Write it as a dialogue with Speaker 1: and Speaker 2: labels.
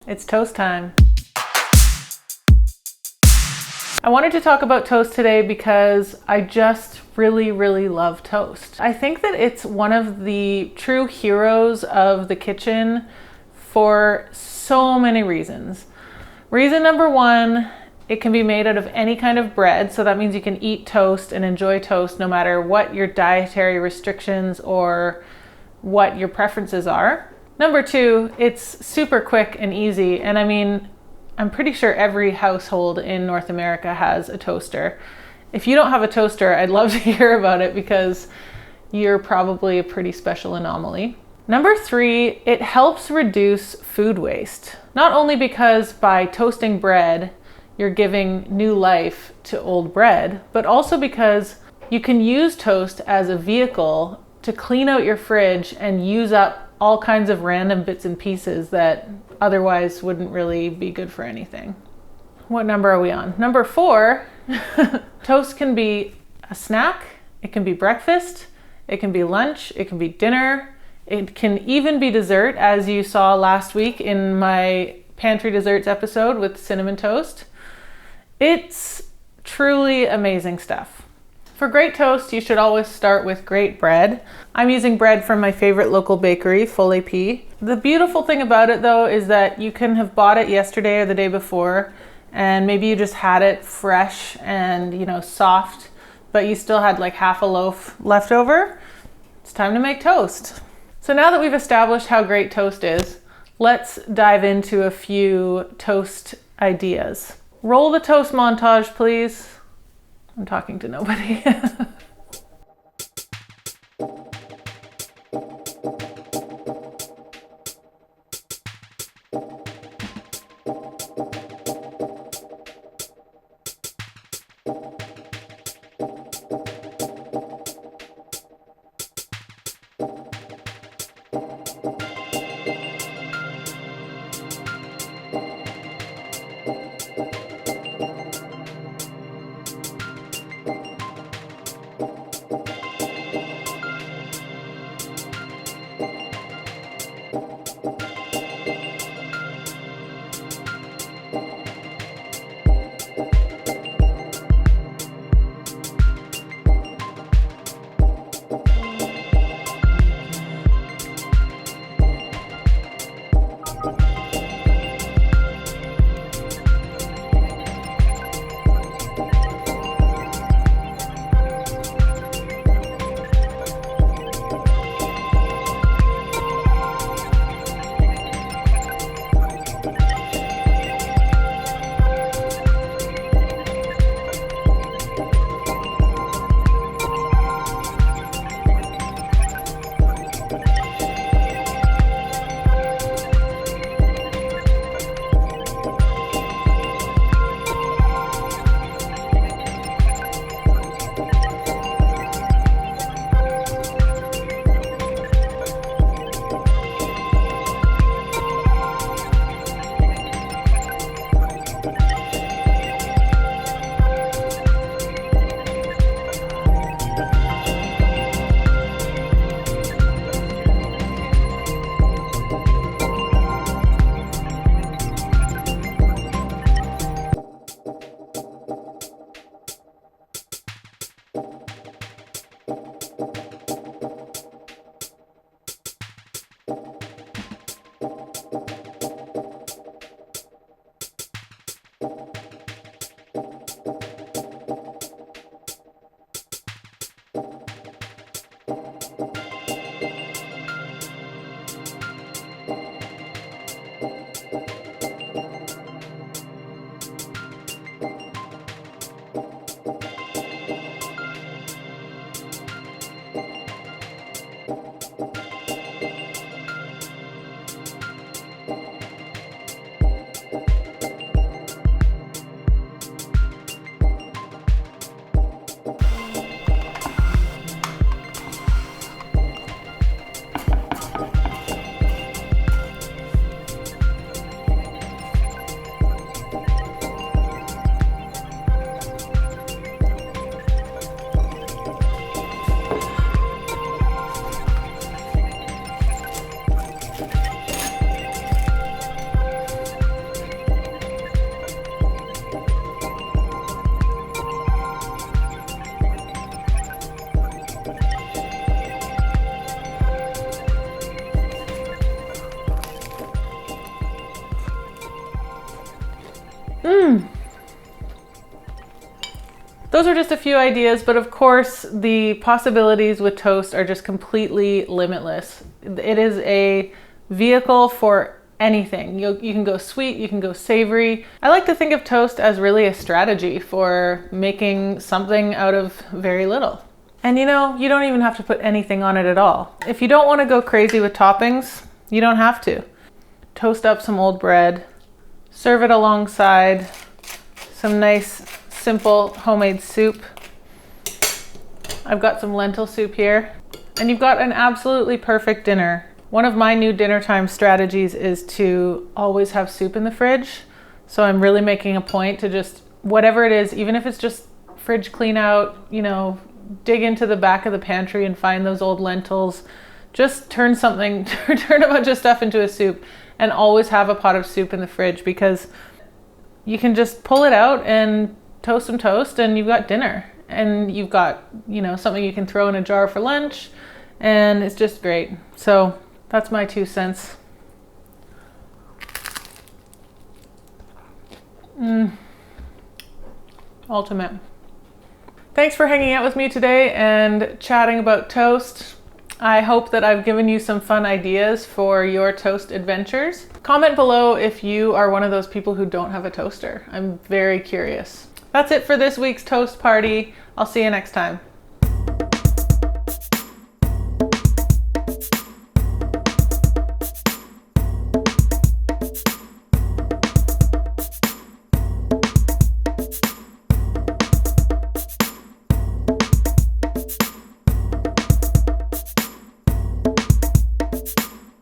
Speaker 1: It's toast time. I wanted to talk about toast today because I just really love toast. I think that it's one of the true heroes of the kitchen for so many reasons. Reason number one, it can be made out of any kind of bread, so that means you can eat toast and enjoy toast no matter what your dietary restrictions or what your preferences are. Number two, it's super quick and easy, and I mean, I'm pretty sure every household in North America has a toaster. If you don't have a toaster, I'd love to hear about it because you're probably a pretty special anomaly. Number three, it helps reduce food waste. Not only because by toasting bread, you're giving new life to old bread, but also because you can use toast as a vehicle to clean out your fridge and use up all kinds of random bits and pieces that otherwise wouldn't really be good for anything. What number are we on? Number four, toast can be a snack, it can be breakfast, it can be lunch, it can be dinner, it can even be dessert, as you saw last week in my pantry desserts episode with cinnamon toast. It's truly amazing stuff. For great toast, you should always start with great bread. I'm using bread from my favorite local bakery, Full AP. The beautiful thing about it though is that you can have bought it yesterday or the day before, and maybe you just had it fresh and soft, but you still had like half a loaf left over. It's time to make toast. So now that we've established how great toast is, let's dive into a few toast ideas. Roll the toast montage, please. I'm talking to nobody. Those are just a few ideas, but of course the possibilities with toast are just completely limitless. It is a vehicle for anything. You can go sweet, you can go savory. I like to think of toast as really a strategy for making something out of very little. And you know, you don't even have to put anything on it at all. If you don't want to go crazy with toppings, you don't have to. Toast up some old bread, serve it alongside some nice simple homemade soup. I've got some lentil soup here, and you've got an absolutely perfect dinner. One of my new dinner time strategies is to always have soup in the fridge. So I'm really making a point to just, whatever it is, even if it's just fridge clean out, you know, dig into the back of the pantry and find those old lentils, just turn a bunch of stuff into a soup, and always have a pot of soup in the fridge, because you can just pull it out and toast some toast and you've got dinner, and you've got, you know, something you can throw in a jar for lunch, and it's just great. So that's my 2 cents. Ultimate. Thanks for hanging out with me today and chatting about toast. I hope that I've given you some fun ideas for your toast adventures. Comment below if you are one of those people who don't have a toaster. I'm very curious. That's it for this week's toast party. I'll see you next time.